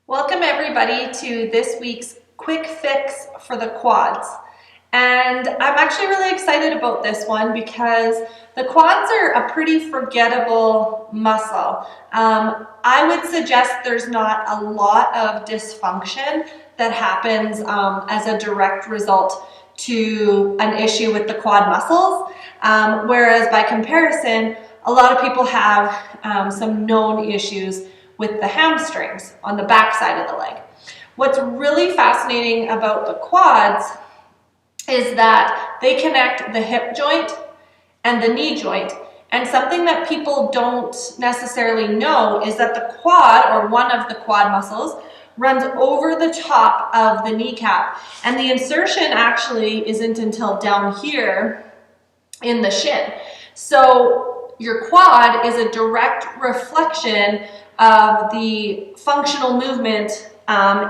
Welcome everybody to this week's quick fix for the quads. And I'm actually really excited about this one because the quads are a pretty forgettable muscle. I would suggest there's not a lot of dysfunction that happens as a direct result to an issue with the quad muscles. Whereas by comparison, a lot of people have some known issues with the hamstrings on the back side of the leg. What's really fascinating about the quads is that they connect the hip joint and the knee joint. And something that people don't necessarily know is that the quad, or one of the quad muscles, runs over the top of the kneecap. And the insertion actually isn't until down here in the shin. So your quad is a direct reflection of the functional movement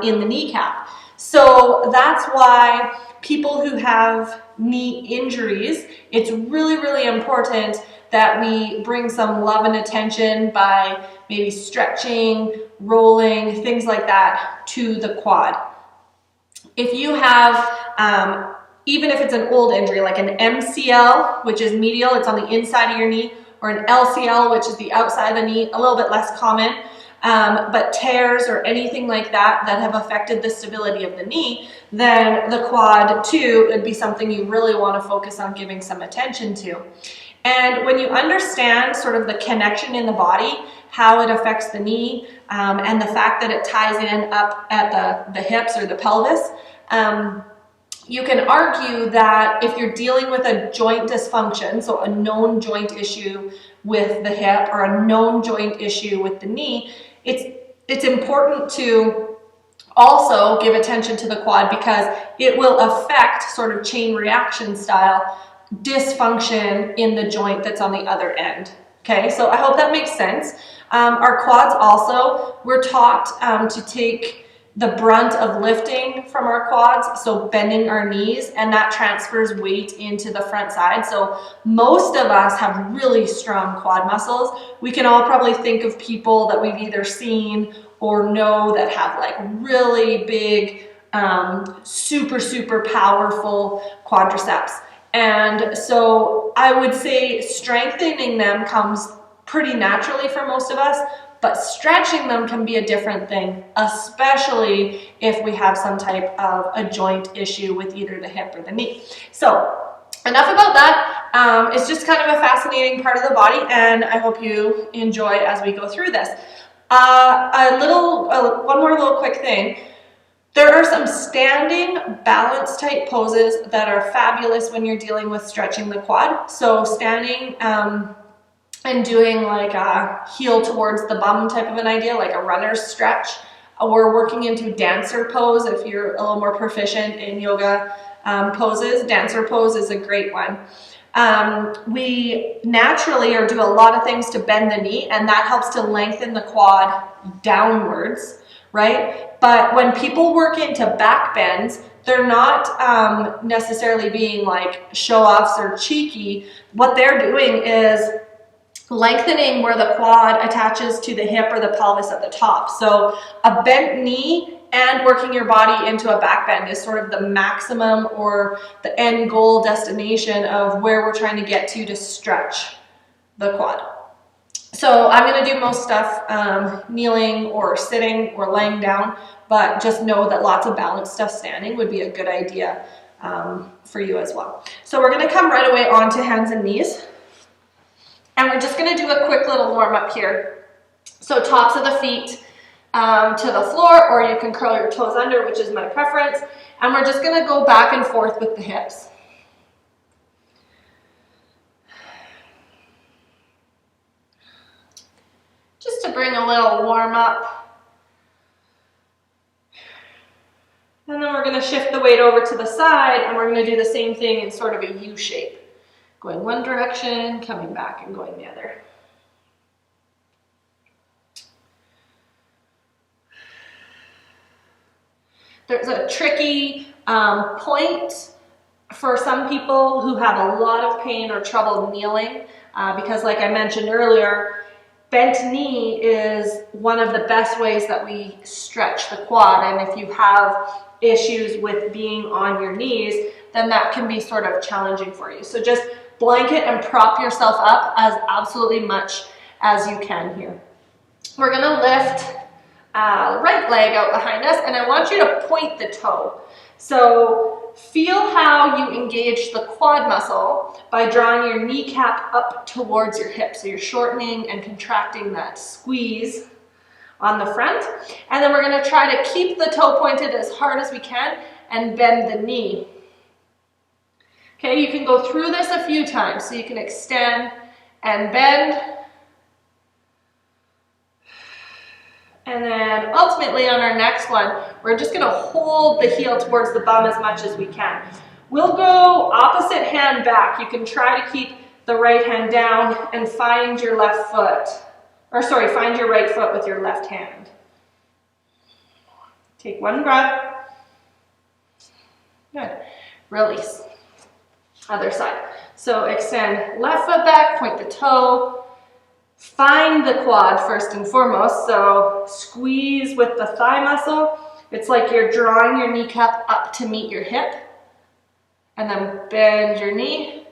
in the kneecap. So that's why people who have knee injuries, it's really, really important that we bring some love and attention by maybe stretching, rolling, things like that to the quad. If you have, even if it's an old injury, like an MCL, which is medial, it's on the inside of your knee, or an LCL, which is the outside of the knee, a little bit less common, but tears or anything like that that have affected the stability of the knee, then the quad too would be something you really want to focus on giving some attention to. And when you understand sort of the connection in the body, how it affects the knee, and the fact that it ties in up at the hips or the pelvis, you can argue that if you're dealing with a joint dysfunction, so a known joint issue with the hip or a known joint issue with the knee, it's important to also give attention to the quad because it will affect sort of chain reaction style dysfunction in the joint that's on the other end. Okay, so I hope that makes sense. Our quads also, we're taught to take the brunt of lifting from our quads, so bending our knees, and that transfers weight into the front side. So most of us have really strong quad muscles. We can all probably think of people that we've either seen or know that have like really big, super powerful quadriceps. And so I would say strengthening them comes pretty naturally for most of us, but stretching them can be a different thing, especially if we have some type of a joint issue with either the hip or the knee. So enough about that. It's just kind of a fascinating part of the body, and I hope you enjoy as we go through this. One more little quick thing. There are some standing balance type poses that are fabulous when you're dealing with stretching the quad. So standing and doing like a heel towards the bum type of an idea, like a runner's stretch, or working into dancer pose if you're a little more proficient in yoga poses. Dancer pose is a great one. We naturally do a lot of things to bend the knee, and that helps to lengthen the quad downwards, right? But when people work into back bends, they're not necessarily being like show-offs or cheeky. What they're doing is lengthening where the quad attaches to the hip or the pelvis at the top. So a bent knee and working your body into a back bend is sort of the maximum or the end goal destination of where we're trying to get to stretch the quad. So I'm going to do most stuff kneeling or sitting or laying down, but just know that lots of balance stuff standing would be a good idea for you as well. So we're going to come right away onto hands and knees. And we're just going to do a quick little warm up here. So tops of the feet to the floor, or you can curl your toes under, which is my preference. And we're just going to go back and forth with the hips. Just to bring a little warm up. And then we're going to shift the weight over to the side, and we're going to do the same thing in sort of a U shape. Going one direction, coming back and going the other. There's a tricky point for some people who have a lot of pain or trouble kneeling because like I mentioned earlier, bent knee is one of the best ways that we stretch the quad. And if you have issues with being on your knees, then that can be sort of challenging for you. So just blanket and prop yourself up as absolutely much as you can here. We're gonna lift right leg out behind us, and I want you to point the toe. So feel how you engage the quad muscle by drawing your kneecap up towards your hip. So you're shortening and contracting that squeeze on the front. And then we're gonna try to keep the toe pointed as hard as we can and bend the knee. Okay, you can go through this a few times. So you can extend and bend. And then ultimately on our next one, we're just gonna hold the heel towards the bum as much as we can. We'll go opposite hand back. You can try to keep the right hand down and find your left foot, or sorry, find your right foot with your left hand. Take one breath. Good. Release. Other side. So extend left foot back, point the toe. Find the quad first and foremost, so squeeze with the thigh muscle. It's like you're drawing your kneecap up to meet your hip, and then bend your knee.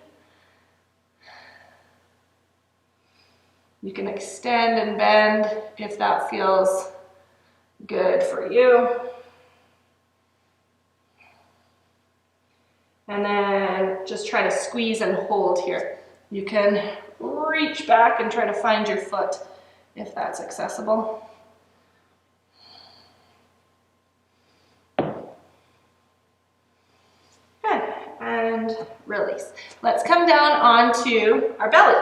You can extend and bend if that feels good for you. And then just try to squeeze and hold here. You can reach back and try to find your foot if that's accessible. Good, and release. Let's come down onto our belly.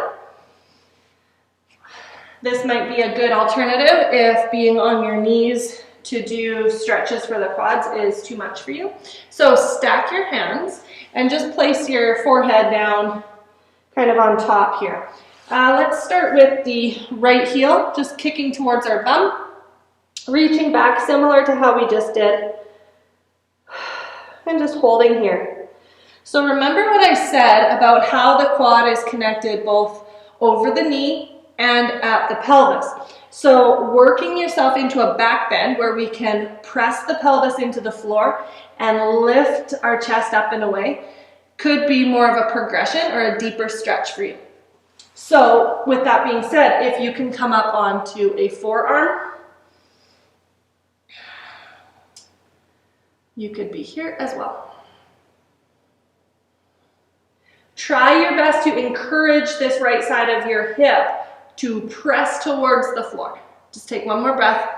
This might be a good alternative if being on your knees to do stretches for the quads is too much for you. So stack your hands and just place your forehead down kind of on top here. Let's start with the right heel, just kicking towards our bum, reaching back similar to how we just did, and just holding here. So remember what I said about how the quad is connected both over the knee and at the pelvis. So working yourself into a back bend where we can press the pelvis into the floor and lift our chest up and away could be more of a progression or a deeper stretch for you. So with that being said, if you can come up onto a forearm, you could be here as well. Try your best to encourage this right side of your hip to press towards the floor. Just take one more breath.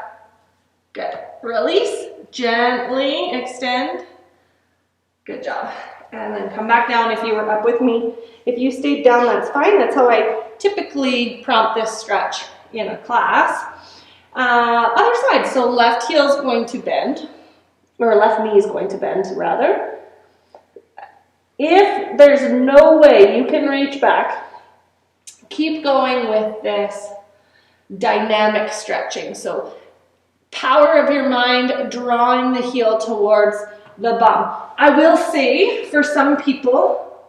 Good. Release, gently extend. Good job. And then come back down if you were up with me. If you stayed down, that's fine. That's how I typically prompt this stretch in a class. Other side, so left heel is going to bend, or left knee is going to bend rather. If there's no way you can reach back, keep going with this dynamic stretching. So power of your mind, drawing the heel towards the bum. I will say for some people,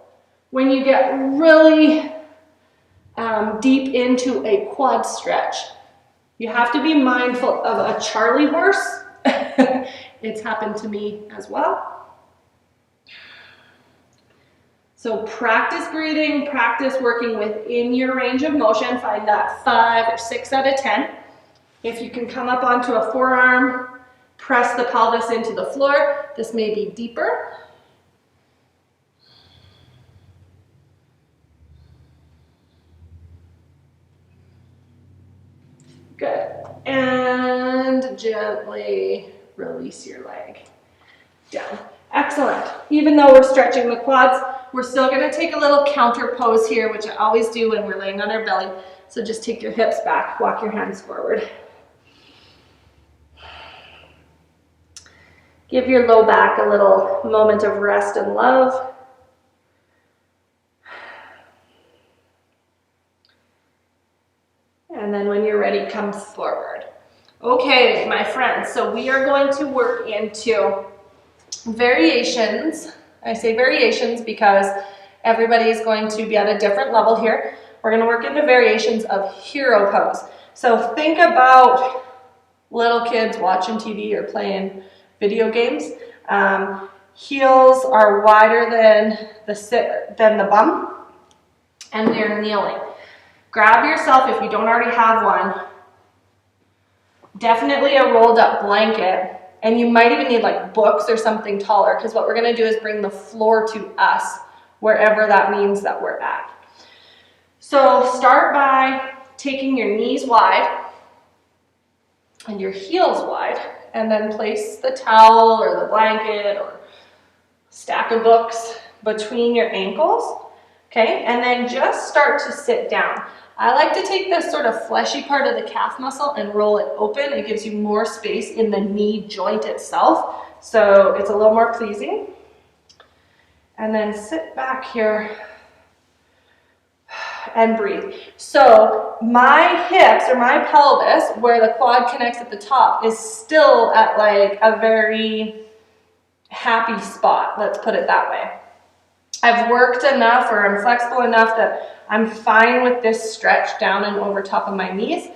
when you get really deep into a quad stretch, you have to be mindful of a Charlie horse. It's happened to me as well. So practice breathing, practice working within your range of motion. Find that 5 or 6 out of 10. If you can come up onto a forearm, press the pelvis into the floor. This may be deeper. Good. And gently release your leg down. Excellent. Even though we're stretching the quads, we're still going to take a little counter pose here, which I always do when we're laying on our belly. So just take your hips back, walk your hands forward. Give your low back a little moment of rest and love. And then when you're ready, come forward. Okay, my friends, so we are going to work into variations. I say variations because everybody is going to be at a different level here. we're gonna work into variations of hero pose. So think about little kids watching TV or playing video games. Heels are wider than the bum, and we are kneeling. Grab yourself, if you don't already have one, definitely a rolled up blanket, and you might even need like books or something taller, because what we're gonna do is bring the floor to us, wherever that means that we're at. So start by taking your knees wide and your heels wide, and then place the towel or the blanket or stack of books between your ankles, okay? And then just start to sit down. I like to take this sort of fleshy part of the calf muscle and roll it open. It gives you more space in the knee joint itself, so it's a little more pleasing. And then sit back here and breathe. So my hips or my pelvis, where the quad connects at the top, is still at like a very happy spot, let's put it that way. I've worked enough, or I'm flexible enough, that I'm fine with this stretch down and over top of my knees.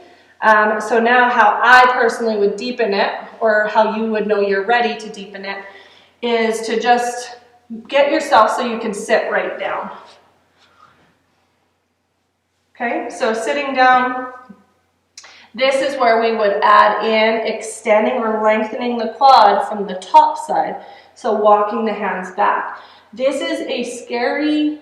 So now how I personally would deepen it, or how you would know you're ready to deepen it, is to just get yourself so you can sit right down. Okay, so sitting down, this is where we would add in extending or lengthening the quad from the top side, so walking the hands back. This is a scary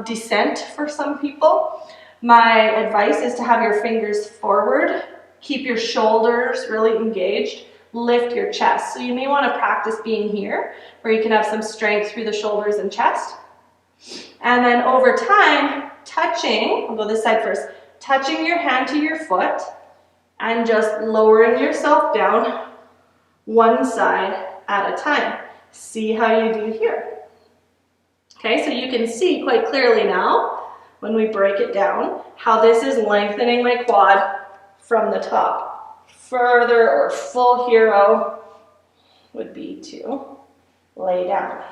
descent for some people. My advice is to have your fingers forward, keep your shoulders really engaged, lift your chest. So you may want to practice being here, where you can have some strength through the shoulders and chest. And then over time, touching, I'll go this side first, touching your hand to your foot and just lowering yourself down one side at a time. See how you do here. Okay, so you can see quite clearly now, when we break it down, how this is lengthening my quad from the top. Further or full hero would be to lay down.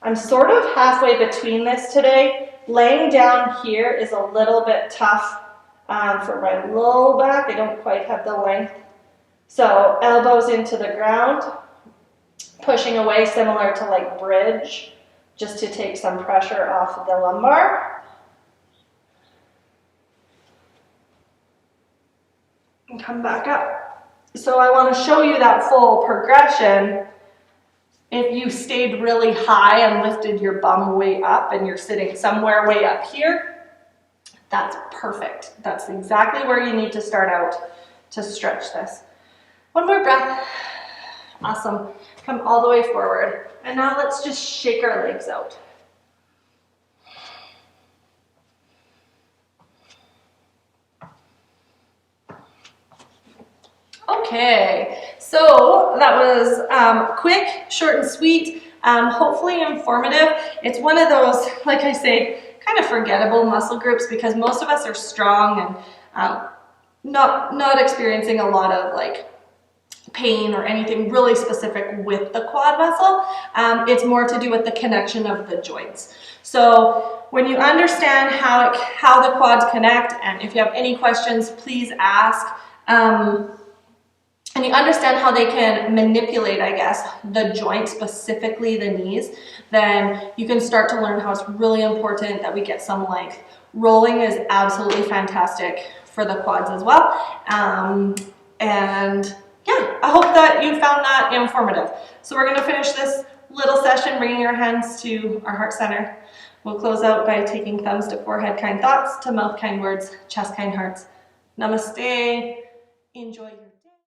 I'm sort of halfway between this today. Laying down here is a little bit tough for my low back. I don't quite have the length. So elbows into the ground, pushing away similar to like bridge, just to take some pressure off of the lumbar. And come back up. So I want to show you that full progression. If you stayed really high and lifted your bum way up and you're sitting somewhere way up here, that's perfect. That's exactly where you need to start out to stretch this. One more breath. Awesome. Come all the way forward. And now let's just shake our legs out. Okay, so that was quick, short and sweet, hopefully informative. It's one of those, like I say, kind of forgettable muscle groups, because most of us are strong and not experiencing a lot of like pain or anything really specific with the quad muscle. It's more to do with the connection of the joints. So when you understand how the quads connect, and if you have any questions, please ask. And you understand how they can manipulate, I guess, the joint, specifically the knees, then you can start to learn how it's really important that we get some length. Rolling is absolutely fantastic for the quads as well. And yeah, I hope that you found that informative. So we're going to finish this little session bringing our hands to our heart center. We'll close out by taking thumbs to forehead, kind thoughts, to mouth, kind words, chest, kind hearts. Namaste. Enjoy your